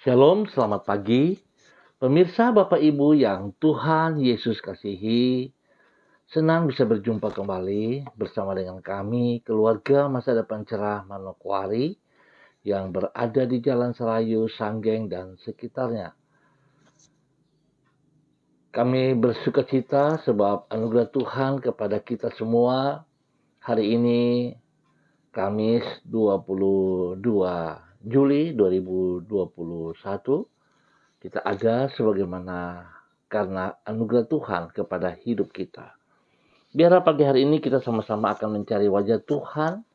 Shalom, selamat pagi. Pemirsa Bapak Ibu yang Tuhan Yesus kasihi, senang bisa berjumpa kembali bersama dengan kami, keluarga Masa Depan Cerah Manokwari yang berada di Jalan Serayu, Sanggeng, dan sekitarnya. Kami bersukacita sebab anugerah Tuhan kepada kita semua. Hari ini, Kamis 22 Juli 2021, kita ada sebagaimana karena anugerah Tuhan kepada hidup kita. Biarlah pagi hari ini kita sama-sama akan mencari wajah Tuhan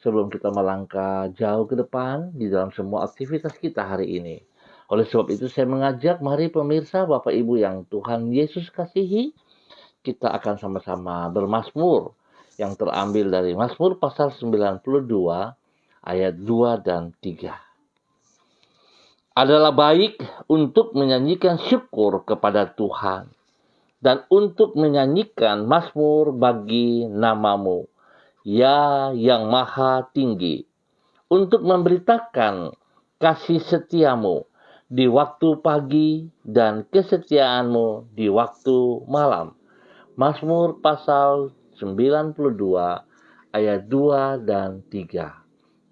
sebelum kita melangkah jauh ke depan di dalam semua aktivitas kita hari ini. Oleh sebab itu saya mengajak mari pemirsa Bapak Ibu yang Tuhan Yesus kasihi, kita akan sama-sama bermazmur yang terambil dari Mazmur pasal 92 ayat 2 dan 3. Adalah baik untuk menyanyikan syukur kepada Tuhan dan untuk menyanyikan mazmur bagi nama-Mu, ya yang maha tinggi, untuk memberitakan kasih setia-Mu di waktu pagi dan kesetiaan-Mu di waktu malam. Mazmur pasal 92 ayat 2 dan 3.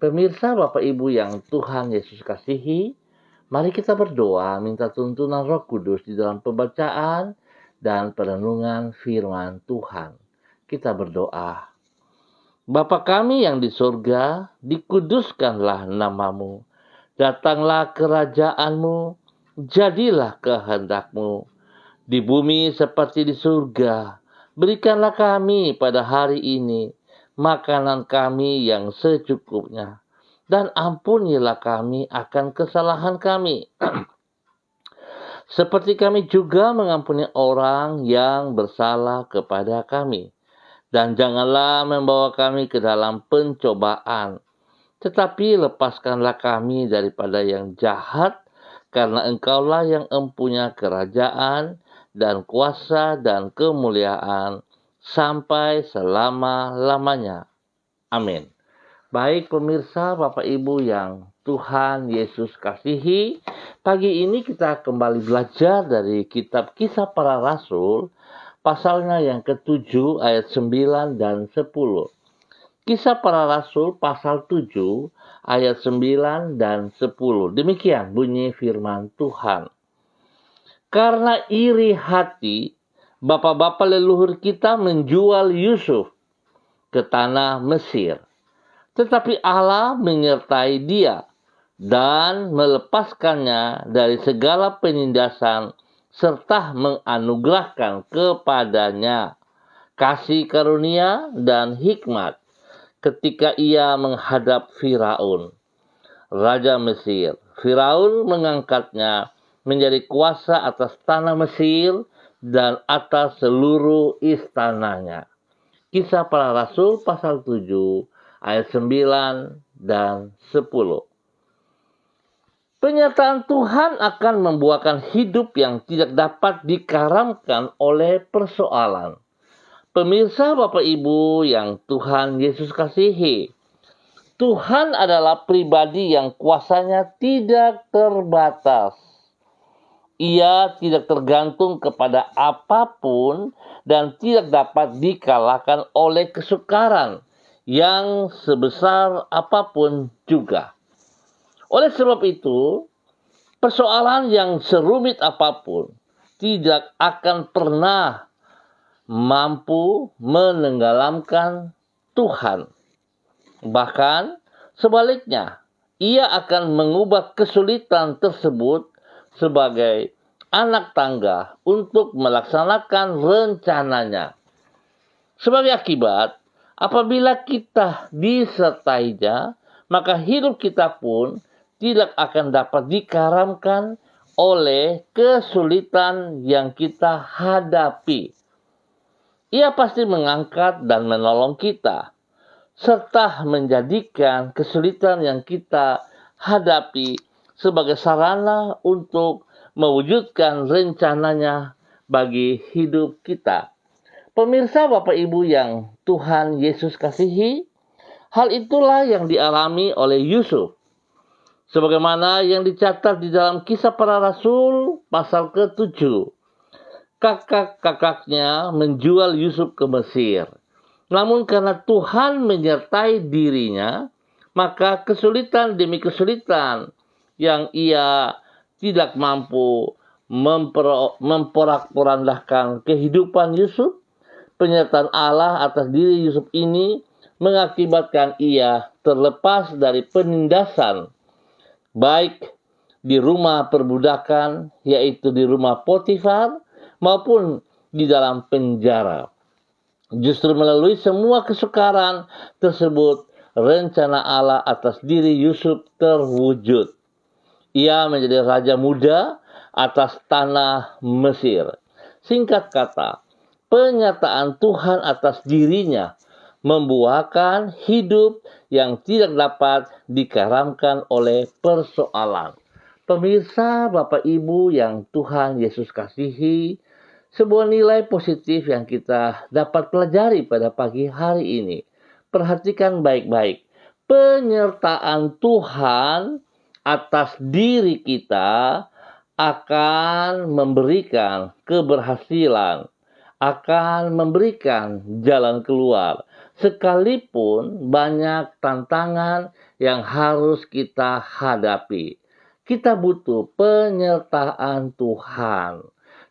Pemirsa Bapak Ibu yang Tuhan Yesus kasihi, mari kita berdoa minta tuntunan Roh Kudus di dalam pembacaan dan perenungan firman Tuhan. Kita berdoa. Bapa kami yang di surga, dikuduskanlah nama-Mu. Datanglah kerajaan-Mu, jadilah kehendak-Mu. Di bumi seperti di surga, berikanlah kami pada hari ini makanan kami yang secukupnya. Dan ampunilah kami akan kesalahan kami, seperti kami juga mengampuni orang yang bersalah kepada kami. Dan janganlah membawa kami ke dalam pencobaan, tetapi lepaskanlah kami daripada yang jahat, karena Engkaulah yang empunya kerajaan dan kuasa dan kemuliaan sampai selama-lamanya. Amin. Baik pemirsa Bapak Ibu yang Tuhan Yesus kasihi, pagi ini kita kembali belajar dari kitab Kisah Para Rasul, pasalnya yang ke-7 ayat 9 dan 10. Kisah Para Rasul pasal 7 ayat 9 dan 10. Demikian bunyi firman Tuhan. Karena iri hati, bapak-bapak leluhur kita menjual Yusuf ke tanah Mesir. Tetapi Allah menyertai dia dan melepaskannya dari segala penindasan serta menganugerahkan kepadanya kasih karunia dan hikmat ketika ia menghadap Firaun, Raja Mesir. Firaun mengangkatnya menjadi kuasa atas tanah Mesir dan atas seluruh istananya. Kisah Para Rasul pasal 7 ayat 9 dan 10. Penyertaan Tuhan akan membuahkan hidup yang tidak dapat dikaramkan oleh persoalan. Pemirsa Bapak Ibu yang Tuhan Yesus kasihi, Tuhan adalah pribadi yang kuasanya tidak terbatas. Ia tidak tergantung kepada apapun dan tidak dapat dikalahkan oleh kesukaran yang sebesar apapun juga. Oleh sebab itu, persoalan yang serumit apapun tidak akan pernah mampu menenggelamkan Tuhan. Bahkan sebaliknya, ia akan mengubah kesulitan tersebut sebagai anak tangga untuk melaksanakan rencananya. Sebagai akibat, apabila kita disertainya, maka hidup kita pun tidak akan dapat dikaramkan oleh kesulitan yang kita hadapi. Ia pasti mengangkat dan menolong kita, serta menjadikan kesulitan yang kita hadapi sebagai sarana untuk mewujudkan rencananya bagi hidup kita. Pemirsa Bapak Ibu yang Tuhan Yesus kasihi, hal itulah yang dialami oleh Yusuf. Sebagaimana yang dicatat di dalam Kisah Para Rasul pasal ke-7. Kakak-kakaknya menjual Yusuf ke Mesir. Namun karena Tuhan menyertai dirinya, maka kesulitan demi kesulitan yang ia tidak mampu memporak-porandahkan kehidupan Yusuf, penyertaan Allah atas diri Yusuf ini mengakibatkan ia terlepas dari penindasan, baik di rumah perbudakan, yaitu di rumah Potifar, maupun di dalam penjara. Justru melalui semua kesukaran tersebut, rencana Allah atas diri Yusuf terwujud. Ia menjadi raja muda atas tanah Mesir. Singkat kata, penyataan Tuhan atas dirinya membuahkan hidup yang tidak dapat dikaramkan oleh persoalan. Pemirsa, Bapak Ibu yang Tuhan Yesus kasihi, sebuah nilai positif yang kita dapat pelajari pada pagi hari ini. Perhatikan baik-baik. Penyertaan Tuhan atas diri kita akan memberikan keberhasilan, akan memberikan jalan keluar, sekalipun banyak tantangan yang harus kita hadapi. Kita butuh penyertaan Tuhan.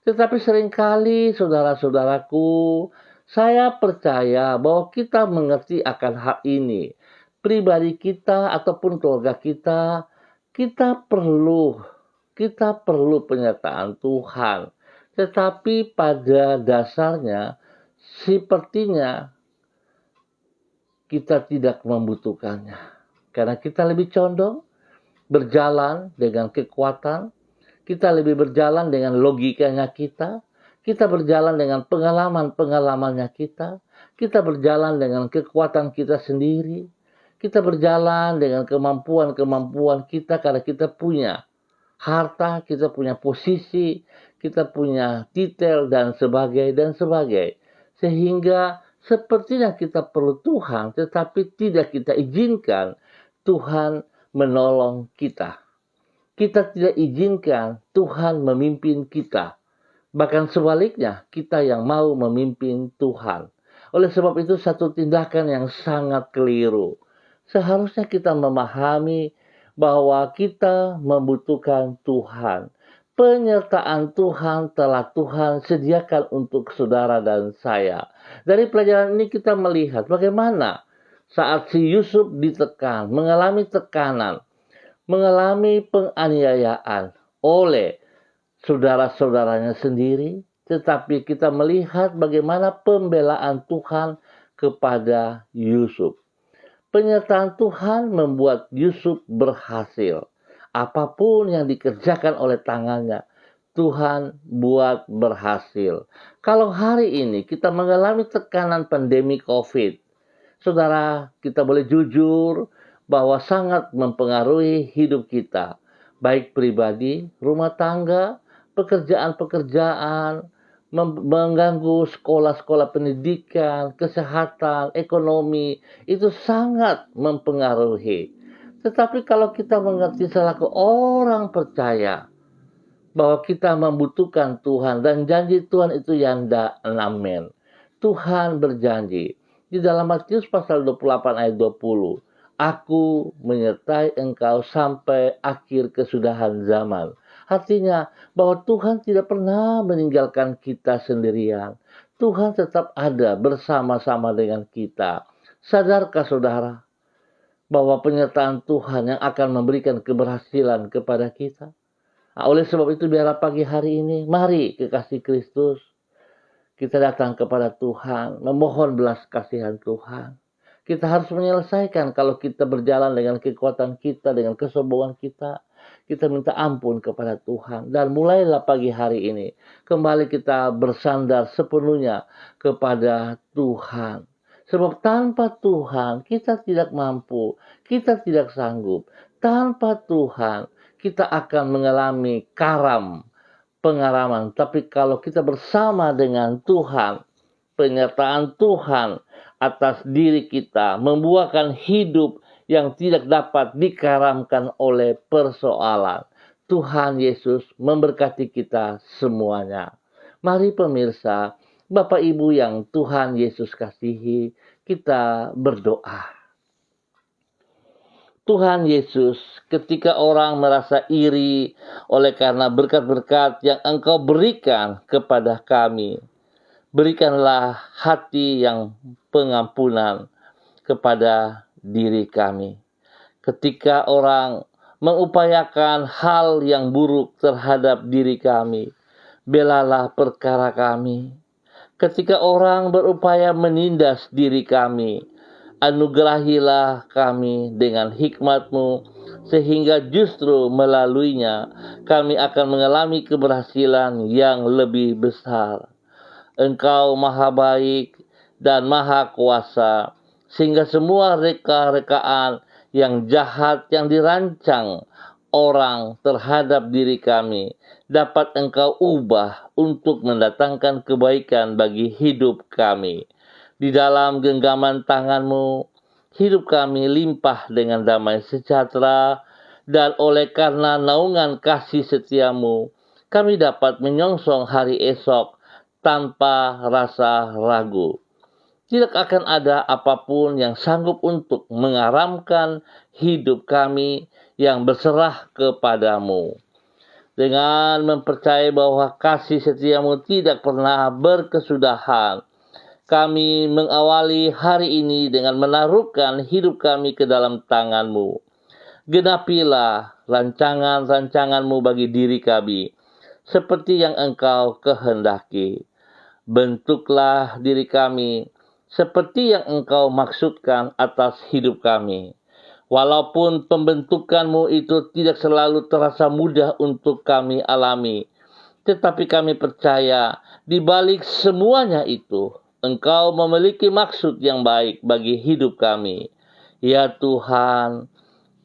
Tetapi seringkali saudara-saudaraku, saya percaya bahwa kita mengerti akan hal ini. Pribadi kita ataupun keluarga kita, kita perlu penyertaan Tuhan. Tetapi pada dasarnya, sepertinya kita tidak membutuhkannya. Karena kita lebih condong berjalan dengan kekuatan, kita lebih berjalan dengan logikanya kita berjalan dengan pengalaman-pengalamannya kita berjalan dengan kekuatan kita sendiri, kita berjalan dengan kemampuan-kemampuan kita karena kita punya harta, kita punya posisi, kita punya titel dan sebagainya. Sehingga sepertinya kita perlu Tuhan, tetapi tidak kita izinkan Tuhan menolong kita. Kita tidak izinkan Tuhan memimpin kita. Bahkan sebaliknya, kita yang mau memimpin Tuhan. Oleh sebab itu, satu tindakan yang sangat keliru. Seharusnya kita memahami bahwa kita membutuhkan Tuhan. Penyertaan Tuhan telah Tuhan sediakan untuk saudara dan saya. Dari pelajaran ini kita melihat bagaimana saat si Yusuf ditekan, mengalami tekanan, mengalami penganiayaan oleh saudara-saudaranya sendiri, tetapi kita melihat bagaimana pembelaan Tuhan kepada Yusuf. Penyertaan Tuhan membuat Yusuf berhasil. Apapun yang dikerjakan oleh tangannya, Tuhan buat berhasil. Kalau hari ini kita mengalami tekanan pandemi COVID, saudara, kita boleh jujur bahwa sangat mempengaruhi hidup kita, baik pribadi, rumah tangga, pekerjaan-pekerjaan, mengganggu sekolah-sekolah pendidikan, kesehatan, ekonomi, itu sangat mempengaruhi. Tetapi kalau kita mengerti selaku orang percaya bahwa kita membutuhkan Tuhan dan janji Tuhan itu yanda amen. Tuhan berjanji di dalam Matius pasal 28 ayat 20. Aku menyertai engkau sampai akhir kesudahan zaman. Artinya bahwa Tuhan tidak pernah meninggalkan kita sendirian. Tuhan tetap ada bersama-sama dengan kita. Sadarkah saudara bahwa penyertaan Tuhan yang akan memberikan keberhasilan kepada kita? Nah, oleh sebab itu biarlah pagi hari ini, mari kekasih Kristus, kita datang kepada Tuhan, memohon belas kasihan Tuhan. Kita harus menyelesaikan kalau kita berjalan dengan kekuatan kita, dengan kesombongan kita. Kita minta ampun kepada Tuhan. Dan mulailah pagi hari ini, kembali kita bersandar sepenuhnya kepada Tuhan. Sebab tanpa Tuhan kita tidak mampu, kita tidak sanggup. Tanpa Tuhan kita akan mengalami pengalaman. Tapi kalau kita bersama dengan Tuhan, penyertaan Tuhan atas diri kita membuahkan hidup yang tidak dapat dikaramkan oleh persoalan. Tuhan Yesus memberkati kita semuanya. Mari pemirsa, Bapak Ibu yang Tuhan Yesus kasihi, kita berdoa. Tuhan Yesus, ketika orang merasa iri oleh karena berkat-berkat yang Engkau berikan kepada kami, berikanlah hati yang pengampunan kepada diri kami. Ketika orang mengupayakan hal yang buruk terhadap diri kami, belalah perkara kami. Ketika orang berupaya menindas diri kami, anugerahilah kami dengan hikmat-Mu, sehingga justru melaluinya kami akan mengalami keberhasilan yang lebih besar. Engkau maha baik dan maha kuasa, sehingga semua reka-rekaan yang jahat yang dirancang orang terhadap diri kami dapat Engkau ubah untuk mendatangkan kebaikan bagi hidup kami. Di dalam genggaman tangan-Mu, hidup kami limpah dengan damai sejahtera, dan oleh karena naungan kasih setia-Mu, kami dapat menyongsong hari esok tanpa rasa ragu. Tidak akan ada apapun yang sanggup untuk mengaramkan hidup kami yang berserah kepadamu. Dengan mempercayai bahwa kasih setia-Mu tidak pernah berkesudahan, kami mengawali hari ini dengan menaruhkan hidup kami ke dalam tangan-Mu. Genapilah rancangan-rancangan-Mu bagi diri kami, seperti yang Engkau kehendaki. Bentuklah diri kami seperti yang Engkau maksudkan atas hidup kami. Walaupun pembentukan-Mu itu tidak selalu terasa mudah untuk kami alami, tetapi kami percaya di balik semuanya itu, Engkau memiliki maksud yang baik bagi hidup kami. Ya Tuhan,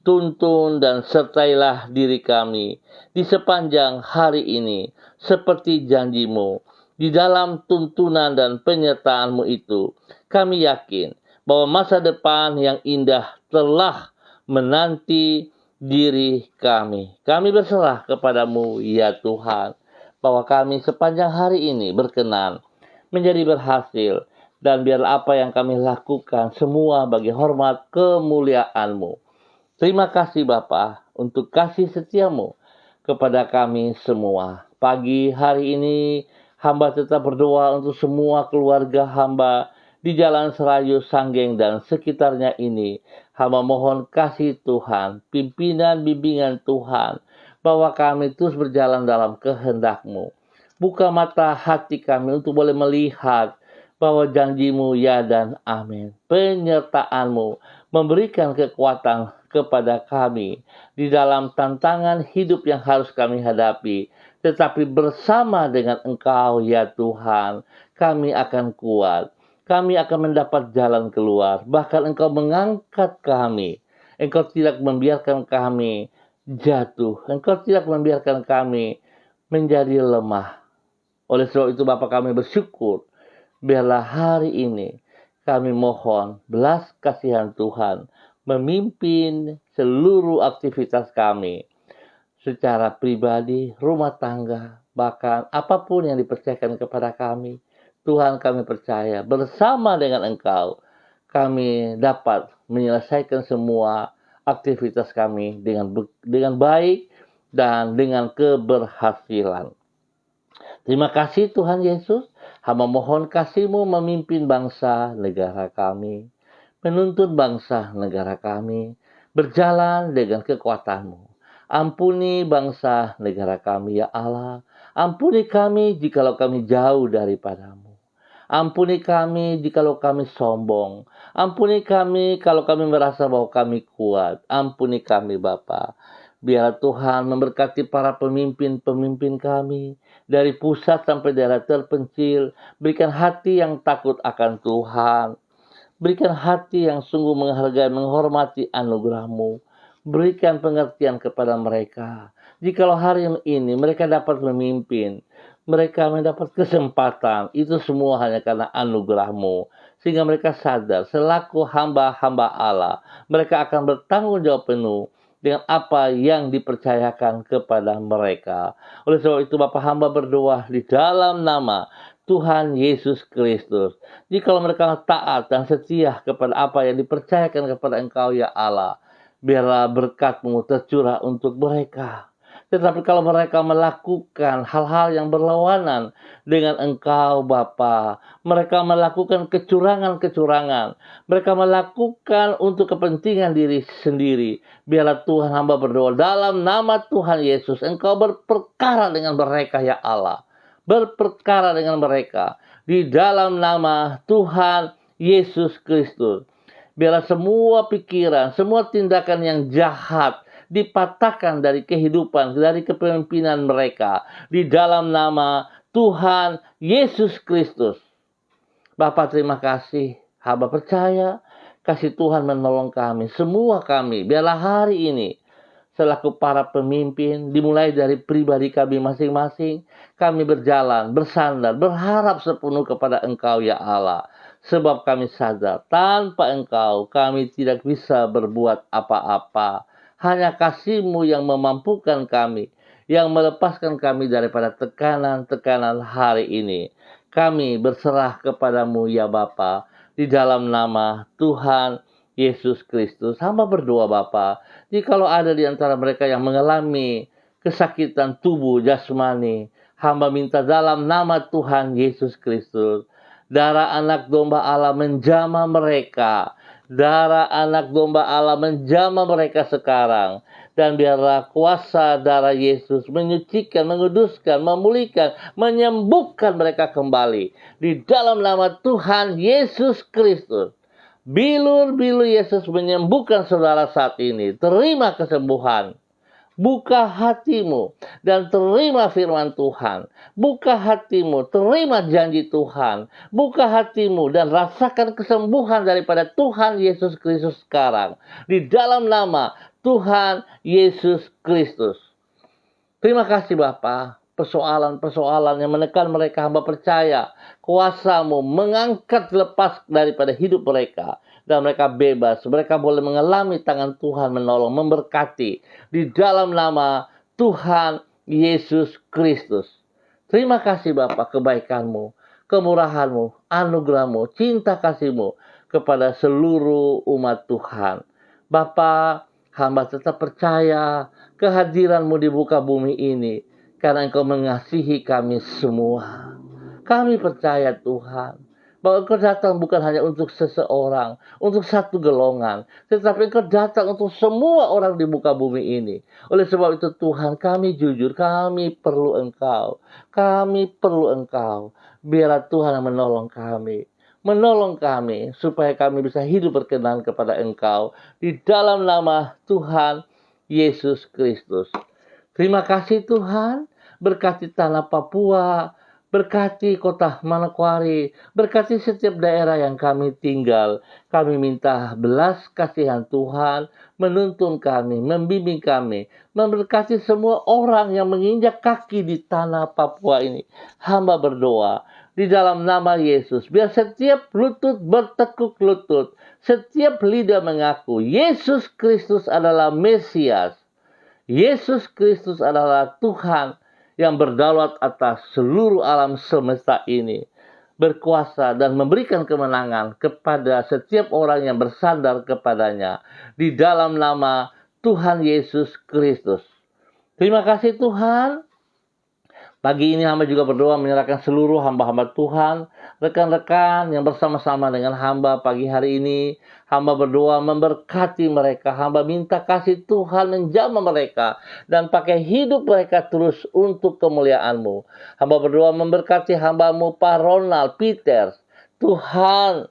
tuntun dan sertailah diri kami di sepanjang hari ini, seperti janji-Mu. Di dalam tuntunan dan penyertaan-Mu itu, kami yakin bahwa masa depan yang indah telah menanti diri kami. Kami berserah kepada-Mu, ya Tuhan, bahwa kami sepanjang hari ini berkenan menjadi berhasil, dan biar apa yang kami lakukan semua bagi hormat kemuliaan-Mu. Terima kasih Bapa untuk kasih setia-Mu kepada kami semua. Pagi hari ini hamba tetap berdoa untuk semua keluarga hamba di Jalan Serayu, Sanggeng, dan sekitarnya ini. Hamba mohon kasih Tuhan, pimpinan bimbingan Tuhan, bahwa kami terus berjalan dalam kehendak-Mu. Buka mata hati kami untuk boleh melihat bahwa janji-Mu ya dan amin. Penyertaan-Mu memberikan kekuatan kepada kami di dalam tantangan hidup yang harus kami hadapi. Tetapi bersama dengan Engkau ya Tuhan, kami akan kuat. Kami akan mendapat jalan keluar. Bahkan Engkau mengangkat kami. Engkau tidak membiarkan kami jatuh. Engkau tidak membiarkan kami menjadi lemah. Oleh sebab itu Bapa, kami bersyukur. Biarlah hari ini kami mohon belas kasihan Tuhan memimpin seluruh aktivitas kami secara pribadi, rumah tangga, bahkan apapun yang dipercayakan kepada kami. Tuhan, kami percaya bersama dengan Engkau kami dapat menyelesaikan semua aktivitas kami dengan baik dan dengan keberhasilan. Terima kasih Tuhan Yesus. Hamba mohon kasih-Mu memimpin bangsa negara kami, menuntun bangsa negara kami, berjalan dengan kekuatan-Mu. Ampuni bangsa negara kami ya Allah. Ampuni kami jikalau kami jauh daripada-Mu. Ampuni kami jikalau kami sombong. Ampuni kami kalau kami merasa bahwa kami kuat. Ampuni kami Bapa. Biar Tuhan memberkati para pemimpin-pemimpin kami, dari pusat sampai daerah terpencil. Berikan hati yang takut akan Tuhan. Berikan hati yang sungguh menghargai, menghormati anugerah-Mu. Berikan pengertian kepada mereka. Jikalau hari ini mereka dapat memimpin, mereka mendapat kesempatan. Itu semua hanya karena anugerah-Mu. Sehingga mereka sadar selaku hamba-hamba Allah, mereka akan bertanggung jawab penuh dengan apa yang dipercayakan kepada mereka. Oleh sebab itu Bapak hamba berdoa di dalam nama Tuhan Yesus Kristus. Jikalau mereka taat dan setia kepada apa yang dipercayakan kepada Engkau ya Allah, biarlah berkat-Mu tercurah untuk mereka. Tetapi kalau mereka melakukan hal-hal yang berlawanan dengan Engkau Bapa, mereka melakukan kecurangan-kecurangan, mereka melakukan untuk kepentingan diri sendiri, biarlah Tuhan hamba berdoa dalam nama Tuhan Yesus, Engkau berperkara dengan mereka ya Allah. Berperkara dengan mereka di dalam nama Tuhan Yesus Kristus. Biarlah semua pikiran, semua tindakan yang jahat dipatahkan dari kehidupan, dari kepemimpinan mereka di dalam nama Tuhan Yesus Kristus. Bapa terima kasih, hamba percaya kasih Tuhan menolong kami, semua kami. Biarlah hari ini selaku para pemimpin, dimulai dari pribadi kami masing-masing, kami berjalan, bersandar, berharap sepenuh kepada Engkau ya Allah. Sebab kami sadar, tanpa Engkau kami tidak bisa berbuat apa-apa. Hanya kasih-Mu yang memampukan kami, yang melepaskan kami daripada tekanan-tekanan hari ini. Kami berserah kepada-Mu ya Bapa, di dalam nama Tuhan Yesus Kristus. Hamba berdoa Bapa, jikalau ada di antara mereka yang mengalami kesakitan tubuh jasmani, hamba minta dalam nama Tuhan Yesus Kristus, darah anak domba Allah menjamah mereka. Darah anak domba Allah menjamah mereka sekarang. Dan biarlah kuasa darah Yesus menyucikan, menguduskan, memulihkan, menyembuhkan mereka kembali. Di dalam nama Tuhan Yesus Kristus. Bilur-bilur Yesus menyembuhkan saudara saat ini. Terima kesembuhan. Buka hatimu dan terima firman Tuhan. Buka hatimu, terima janji Tuhan. Buka hatimu dan rasakan kesembuhan daripada Tuhan Yesus Kristus sekarang. Di dalam nama Tuhan Yesus Kristus. Terima kasih Bapa. Persoalan-persoalan yang menekan mereka, hamba percaya kuasa-Mu mengangkat lepas daripada hidup mereka. Dan mereka bebas, mereka boleh mengalami tangan Tuhan menolong, memberkati. Di dalam nama Tuhan Yesus Kristus. Terima kasih Bapa kebaikan-Mu, kemurahan-Mu, anugerah-Mu, cinta kasih-Mu kepada seluruh umat Tuhan. Bapa, hamba tetap percaya kehadiran-Mu di muka bumi ini. Karena Engkau mengasihi kami semua. Kami percaya Tuhan, bahwa Engkau datang bukan hanya untuk seseorang, untuk satu golongan, tetapi Engkau datang untuk semua orang di muka bumi ini. Oleh sebab itu Tuhan, kami jujur, kami perlu Engkau. Kami perlu Engkau. Biarlah Tuhan yang menolong kami. Menolong kami supaya kami bisa hidup berkenan kepada Engkau. Di dalam nama Tuhan Yesus Kristus. Terima kasih Tuhan, berkati tanah Papua, berkati kota Manokwari, berkati setiap daerah yang kami tinggal. Kami minta belas kasihan Tuhan, menuntun kami, membimbing kami, memberkati semua orang yang menginjak kaki di tanah Papua ini. Hamba berdoa di dalam nama Yesus, biar setiap lutut bertekuk lutut, setiap lidah mengaku Yesus Kristus adalah Mesias. Yesus Kristus adalah Tuhan yang berdaulat atas seluruh alam semesta ini, berkuasa dan memberikan kemenangan kepada setiap orang yang bersandar kepadanya di dalam nama Tuhan Yesus Kristus. Terima kasih Tuhan. Pagi ini hamba juga berdoa menyerahkan seluruh hamba-hamba Tuhan, rekan-rekan yang bersama-sama dengan hamba pagi hari ini. Hamba berdoa memberkati mereka. Hamba minta kasih Tuhan menjamah mereka dan pakai hidup mereka terus untuk kemuliaan-Mu. Hamba berdoa memberkati hamba-Mu Pak Ronald Peters. Tuhan,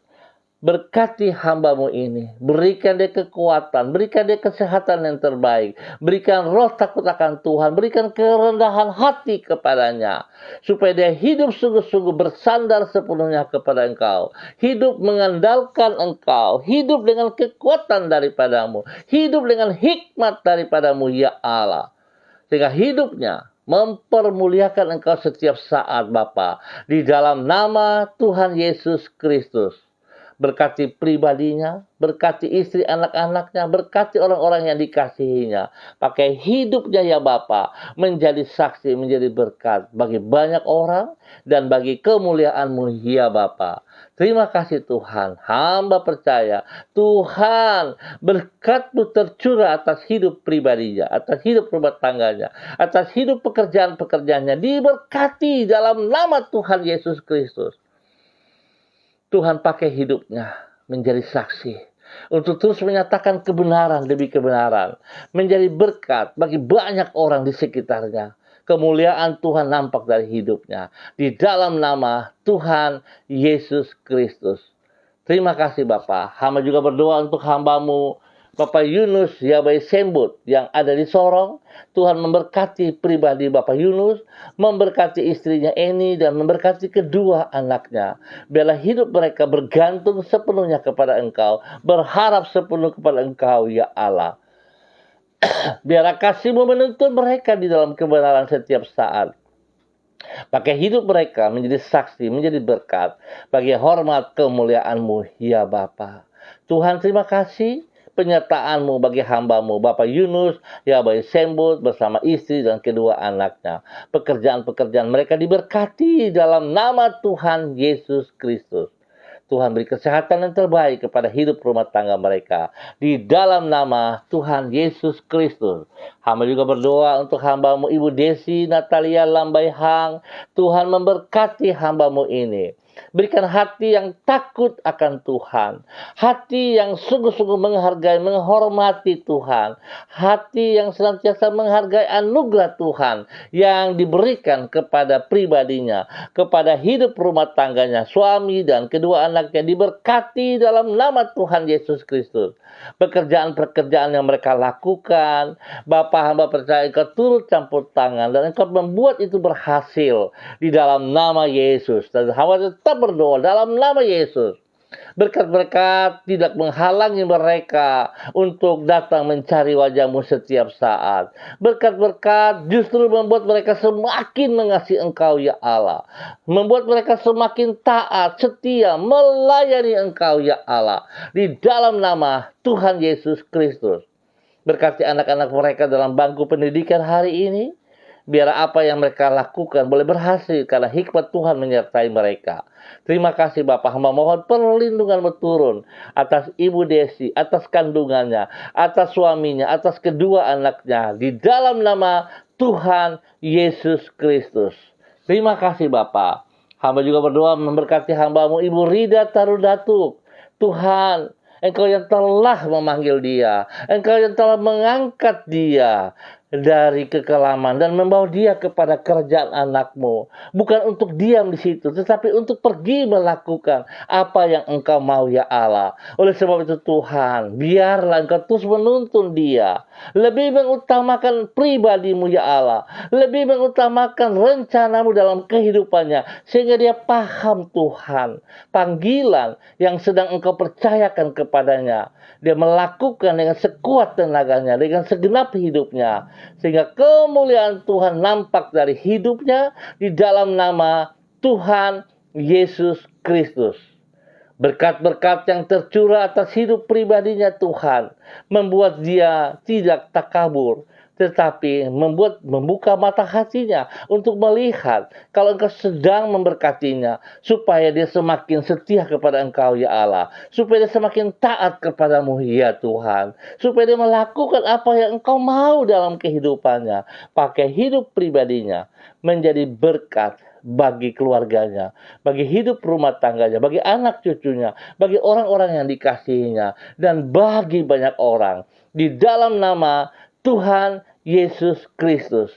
berkati hamba-Mu ini. Berikan dia kekuatan. Berikan dia kesehatan yang terbaik. Berikan roh takut akan Tuhan. Berikan kerendahan hati kepadanya. Supaya dia hidup sungguh-sungguh bersandar sepenuhnya kepada Engkau. Hidup mengandalkan Engkau. Hidup dengan kekuatan daripada-Mu. Hidup dengan hikmat daripada-Mu ya Allah. Sehingga hidupnya mempermuliakan Engkau setiap saat Bapa. Di dalam nama Tuhan Yesus Kristus. Berkati pribadinya, berkati istri anak-anaknya, berkati orang-orang yang dikasihinya. Pakai hidupnya ya Bapa, menjadi saksi, menjadi berkat bagi banyak orang dan bagi kemuliaan-Mu ya Bapa. Terima kasih Tuhan, hamba percaya Tuhan berkat-Mu tercurah atas hidup pribadinya, atas hidup rumah tangganya, atas hidup pekerjaan-pekerjaannya, diberkati dalam nama Tuhan Yesus Kristus. Tuhan pakai hidupnya menjadi saksi untuk terus menyatakan kebenaran demi kebenaran, menjadi berkat bagi banyak orang di sekitarnya. Kemuliaan Tuhan nampak dari hidupnya di dalam nama Tuhan Yesus Kristus. Terima kasih Bapa. Hamba juga berdoa untuk hamba-Mu Bapak Yunus Yabai Sembut yang ada di Sorong. Tuhan memberkati pribadi Bapak Yunus, memberkati istrinya Eni, dan memberkati kedua anaknya. Biarlah hidup mereka bergantung sepenuhnya kepada Engkau, berharap sepenuh kepada Engkau ya Allah. Biarlah kasih-Mu menuntun mereka di dalam kebenaran setiap saat. Pakai hidup mereka menjadi saksi, menjadi berkat bagi hormat kemuliaan-Mu ya Bapa. Tuhan terima kasih penyertaan-Mu bagi hamba-Mu Bapak Yunus Yabai Sembut bersama istri dan kedua anaknya. Pekerjaan-pekerjaan mereka diberkati dalam nama Tuhan Yesus Kristus. Tuhan beri kesehatan yang terbaik kepada hidup rumah tangga mereka. Di dalam nama Tuhan Yesus Kristus. Hamba juga berdoa untuk hamba-Mu Ibu Desi Natalia Lambai Hang. Tuhan memberkati hamba-Mu ini. Berikan hati yang takut akan Tuhan. Hati yang sungguh-sungguh menghargai, menghormati Tuhan. Hati yang senantiasa menghargai anugerah Tuhan yang diberikan kepada pribadinya, kepada hidup rumah tangganya, suami dan kedua anaknya diberkati dalam nama Tuhan Yesus Kristus. Pekerjaan-pekerjaan yang mereka lakukan, Bapa hamba percaya Engkau turut campur tangan dan Engkau membuat itu berhasil di dalam nama Yesus. Dan hamba tetap berdoa dalam nama Yesus. Berkat-berkat tidak menghalangi mereka untuk datang mencari wajah-Mu setiap saat. Berkat-berkat justru membuat mereka semakin mengasihi Engkau ya Allah. Membuat mereka semakin taat, setia, melayani Engkau ya Allah. Di dalam nama Tuhan Yesus Kristus. Berkati anak-anak mereka dalam bangku pendidikan hari ini. Biar apa yang mereka lakukan boleh berhasil karena hikmat Tuhan menyertai mereka. Terima kasih Bapak, hamba mohon perlindungan-Mu turun atas Ibu Desi, atas kandungannya, atas suaminya, atas kedua anaknya. Di dalam nama Tuhan Yesus Kristus. Terima kasih Bapak. Hamba juga berdoa memberkati hamba-Mu Ibu Rida Tarudatuk. Tuhan, Engkau yang telah memanggil dia. Engkau yang telah mengangkat dia dari kekelaman dan membawa dia kepada kerajaan anak-Mu. Bukan untuk diam di situ, tetapi untuk pergi melakukan apa yang Engkau mau ya Allah. Oleh sebab itu Tuhan, biarlah Engkau terus menuntun dia. Lebih mengutamakan pribadi-Mu ya Allah. Lebih mengutamakan rencana-Mu dalam kehidupannya. Sehingga dia paham Tuhan, panggilan yang sedang Engkau percayakan kepadanya. Dia melakukan dengan sekuat tenaganya, dengan segenap hidupnya. Sehingga kemuliaan Tuhan nampak dari hidupnya di dalam nama Tuhan Yesus Kristus. Berkat-berkat yang tercurah atas hidup pribadinya Tuhan membuat dia tidak takabur, tetapi membuka mata hatinya untuk melihat kalau Engkau sedang memberkatinya, supaya dia semakin setia kepada Engkau ya Allah, supaya dia semakin taat kepadamu ya Tuhan, supaya dia melakukan apa yang Engkau mau dalam kehidupannya. Pakai hidup pribadinya menjadi berkat bagi keluarganya, bagi hidup rumah tangganya, bagi anak cucunya, bagi orang-orang yang dikasihinya, dan bagi banyak orang. Di dalam nama Tuhan Yesus Kristus.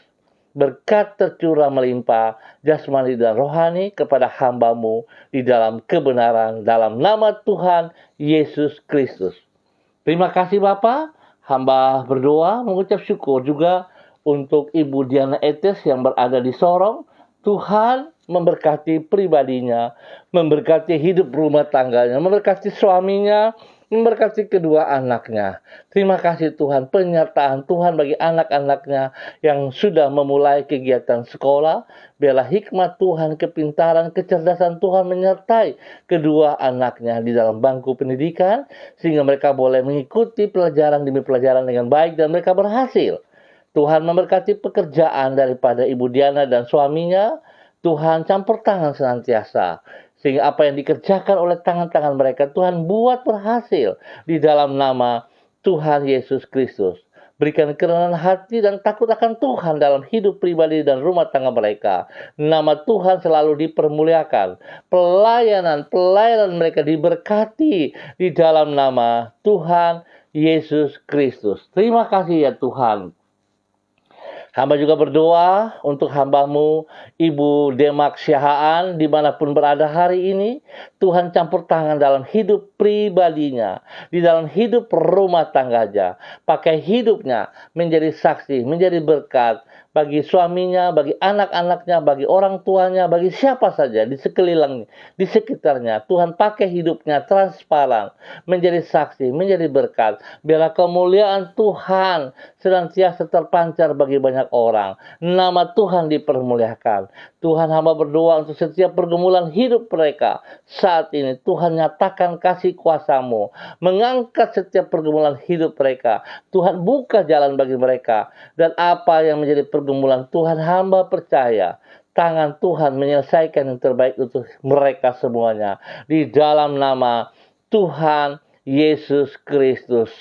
Berkat tercurah melimpah jasmani dan rohani kepada hamba-Mu di dalam kebenaran dalam nama Tuhan Yesus Kristus. Terima kasih Bapa. Hamba berdoa mengucap syukur juga untuk Ibu Diana Etes yang berada di Sorong. Tuhan memberkati pribadinya, memberkati hidup rumah tangganya, memberkati suaminya, memberkati kedua anaknya. Terima kasih Tuhan, penyertaan Tuhan bagi anak-anaknya yang sudah memulai kegiatan sekolah. Biarlah hikmat Tuhan, kepintaran, kecerdasan Tuhan menyertai kedua anaknya di dalam bangku pendidikan, sehingga mereka boleh mengikuti pelajaran demi pelajaran dengan baik dan mereka berhasil. Tuhan memberkati pekerjaan daripada Ibu Diana dan suaminya. Tuhan campur tangan senantiasa, sehingga apa yang dikerjakan oleh tangan-tangan mereka, Tuhan buat berhasil di dalam nama Tuhan Yesus Kristus. Berikan kerenan hati dan takut akan Tuhan dalam hidup pribadi dan rumah tangga mereka. Nama Tuhan selalu dipermuliakan. Pelayanan mereka diberkati di dalam nama Tuhan Yesus Kristus. Terima kasih ya Tuhan. Hamba juga berdoa untuk hambamu Ibu Demak Syahaan dimanapun berada hari ini. Tuhan campur tangan dalam hidup pribadinya, di dalam hidup rumah tangganya. Pakai hidupnya menjadi saksi, menjadi berkat bagi suaminya, bagi anak-anaknya, bagi orang tuanya, bagi siapa saja di sekeliling, di sekitarnya. Tuhan pakai hidupnya transparan, menjadi saksi, menjadi berkat. Biarlah kemuliaan Tuhan senantiasa terpancar bagi banyak orang. Nama Tuhan dipermuliakan. Tuhan, hamba berdoa untuk setiap pergumulan hidup mereka saat ini. Tuhan nyatakan kasih kuasa-Mu, mengangkat setiap pergumulan hidup mereka. Tuhan buka jalan bagi mereka. Dan apa yang menjadi pergumulan Tuhan, hamba percaya tangan Tuhan menyelesaikan yang terbaik untuk mereka semuanya. Di dalam nama Tuhan Yesus Kristus.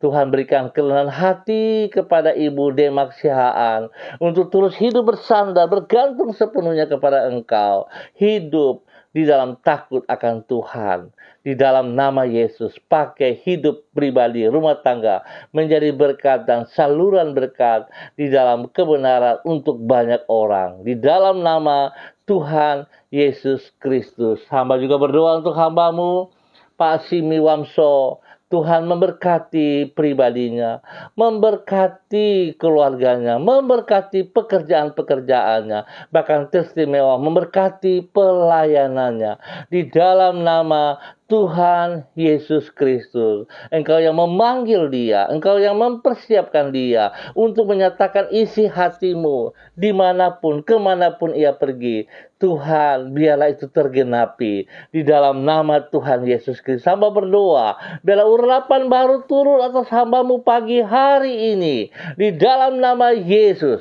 Tuhan berikan kerenan hati kepada Ibu Demak Syahaan untuk terus hidup bersandar, bergantung sepenuhnya kepada Engkau. Hidup di dalam takut akan Tuhan. Di dalam nama Yesus, pakai hidup pribadi, rumah tangga, menjadi berkat dan saluran berkat di dalam kebenaran untuk banyak orang. Di dalam nama Tuhan Yesus Kristus. Hamba juga berdoa untuk hambamu, Pak Simi Wamso. Tuhan memberkati pribadinya, memberkati keluarganya, memberkati pekerjaan-pekerjaannya, bahkan teristimewa memberkati pelayanannya. Di dalam nama Tuhan Yesus Kristus, Engkau yang memanggil dia, Engkau yang mempersiapkan dia untuk menyatakan isi hatimu dimanapun, kemanapun ia pergi. Tuhan, biarlah itu tergenapi di dalam nama Tuhan Yesus Kristus. Hamba berdoa, biarlah urapan baru turun atas hambamu pagi hari ini di dalam nama Yesus,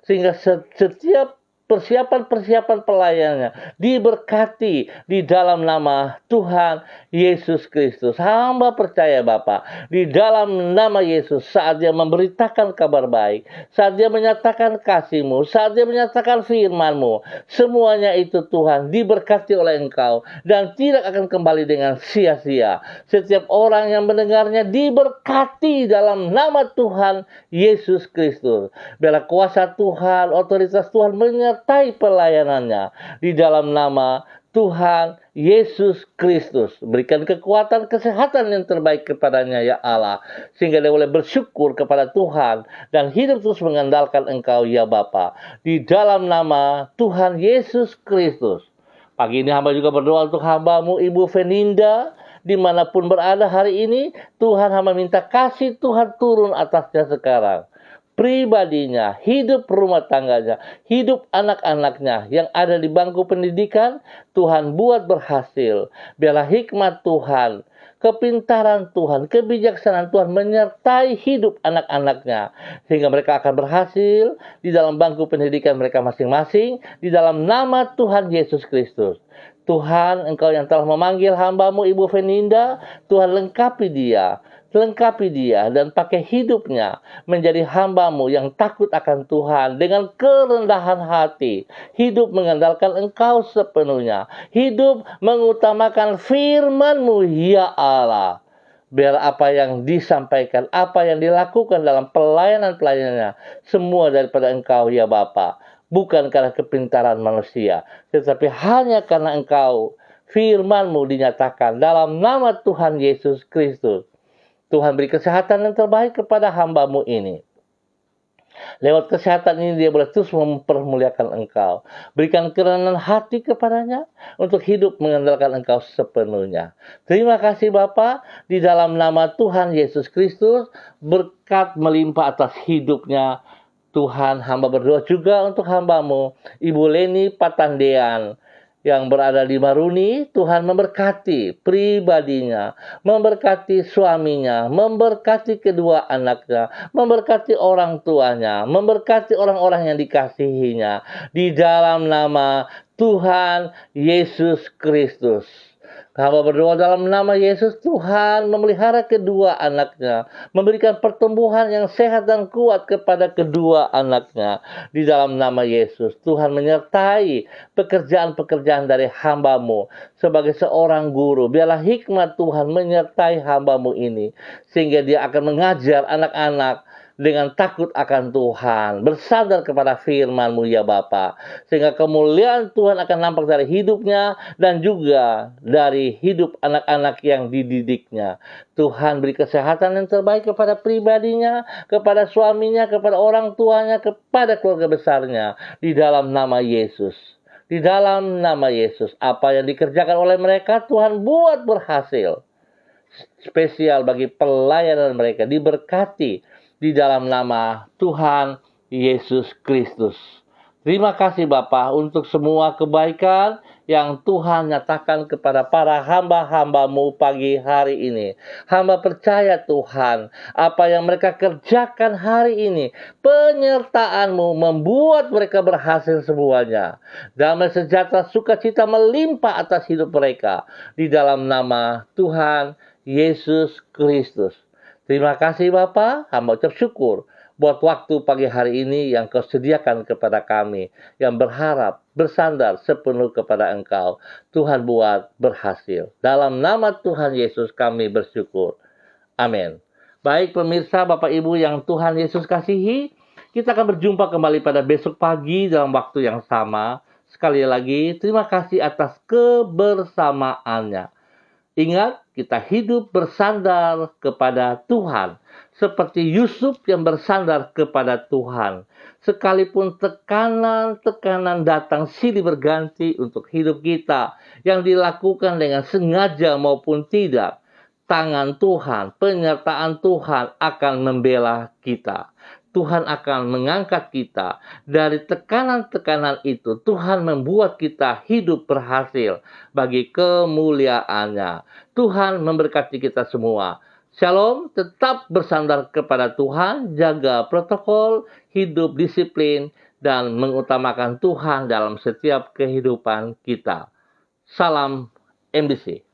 sehingga setiap persiapan-persiapan pelayanannya diberkati di dalam nama Tuhan Yesus Kristus. Hamba percaya Bapa, di dalam nama Yesus, saat dia memberitakan kabar baik, saat dia menyatakan kasih-Mu, saat dia menyatakan firman-Mu, semuanya itu Tuhan diberkati oleh Engkau dan tidak akan kembali dengan sia-sia. Setiap orang yang mendengarnya diberkati dalam nama Tuhan Yesus Kristus. Biarlah kuasa Tuhan, otoritas Tuhan menyertai pelayanannya di dalam nama Tuhan Yesus Kristus. Berikan kekuatan, kesehatan yang terbaik kepadanya ya Allah, sehingga dia boleh bersyukur kepada Tuhan dan hidup terus mengandalkan Engkau ya Bapa. Di dalam nama Tuhan Yesus Kristus. Pagi ini hamba juga berdoa untuk hambamu Ibu Feninda, dimanapun berada hari ini. Tuhan, hamba minta kasih Tuhan turun atasnya sekarang. Pribadinya, hidup rumah tangganya, hidup anak-anaknya yang ada di bangku pendidikan, Tuhan buat berhasil. Biarlah hikmat Tuhan, kepintaran Tuhan, kebijaksanaan Tuhan menyertai hidup anak-anaknya, sehingga mereka akan berhasil di dalam bangku pendidikan mereka masing-masing, di dalam nama Tuhan Yesus Kristus. Tuhan, Engkau yang telah memanggil hambamu Ibu Feninda, Tuhan lengkapi dia dan pakai hidupnya menjadi hambamu yang takut akan Tuhan dengan kerendahan hati. Hidup mengandalkan Engkau sepenuhnya. Hidup mengutamakan firman-Mu ya Allah. Biar apa yang disampaikan, apa yang dilakukan dalam pelayanan-pelayanannya, semua daripada Engkau ya Bapa. Bukan karena kepintaran manusia, tetapi hanya karena Engkau, firman-Mu dinyatakan dalam nama Tuhan Yesus Kristus. Tuhan beri kesehatan yang terbaik kepada hamba-Mu ini. Lewat kesehatan ini dia boleh terus mempermuliakan Engkau. Berikan kerenan hati kepadanya untuk hidup mengandalkan Engkau sepenuhnya. Terima kasih Bapa, di dalam nama Tuhan Yesus Kristus, berkat melimpah atas hidupnya. Tuhan, hamba berdoa juga untuk hambamu, Ibu Leni Patandean, yang berada di Maruni. Tuhan memberkati pribadinya, memberkati suaminya, memberkati kedua anaknya, memberkati orang tuanya, memberkati orang-orang yang dikasihinya. Di dalam nama Tuhan Yesus Kristus. Hamba berdoa dalam nama Yesus, Tuhan memelihara kedua anaknya, memberikan pertumbuhan yang sehat dan kuat kepada kedua anaknya. Di dalam nama Yesus, Tuhan menyertai pekerjaan-pekerjaan dari hambamu sebagai seorang guru. Biarlah hikmat Tuhan menyertai hambamu ini, sehingga dia akan mengajar anak-anak dengan takut akan Tuhan, bersandar kepada firman-Mu ya Bapa, sehingga kemuliaan Tuhan akan nampak dari hidupnya dan juga dari hidup anak-anak yang dididiknya. Tuhan beri kesehatan yang terbaik kepada pribadinya, kepada suaminya, kepada orang tuanya, kepada keluarga besarnya, di dalam nama Yesus. Di dalam nama Yesus, apa yang dikerjakan oleh mereka Tuhan buat berhasil. Spesial bagi pelayanan mereka, diberkati di dalam nama Tuhan Yesus Kristus. Terima kasih Bapa untuk semua kebaikan yang Tuhan nyatakan kepada para hamba-hambamu pagi hari ini. Hamba percaya Tuhan, apa yang mereka kerjakan hari ini, penyertaan-Mu membuat mereka berhasil semuanya. Damai sejahtera sukacita melimpah atas hidup mereka. Di dalam nama Tuhan Yesus Kristus. Terima kasih Bapa, hamba ucap syukur buat waktu pagi hari ini yang Kau sediakan kepada kami, yang berharap, bersandar sepenuh kepada Engkau. Tuhan buat berhasil. Dalam nama Tuhan Yesus kami bersyukur. Amin. Baik pemirsa, Bapak Ibu yang Tuhan Yesus kasihi, kita akan berjumpa kembali pada besok pagi dalam waktu yang sama. Sekali lagi, terima kasih atas kebersamaannya. Ingat, kita hidup bersandar kepada Tuhan. Seperti Yusuf yang bersandar kepada Tuhan. Sekalipun tekanan-tekanan datang silih berganti untuk hidup kita. Yang dilakukan dengan sengaja maupun tidak. Tangan Tuhan, penyertaan Tuhan akan membela kita. Tuhan akan mengangkat kita dari tekanan-tekanan itu. Tuhan membuat kita hidup berhasil bagi kemuliaannya. Tuhan memberkati kita semua. Shalom, tetap bersandar kepada Tuhan, jaga protokol, hidup disiplin, dan mengutamakan Tuhan dalam setiap kehidupan kita. Salam MDC.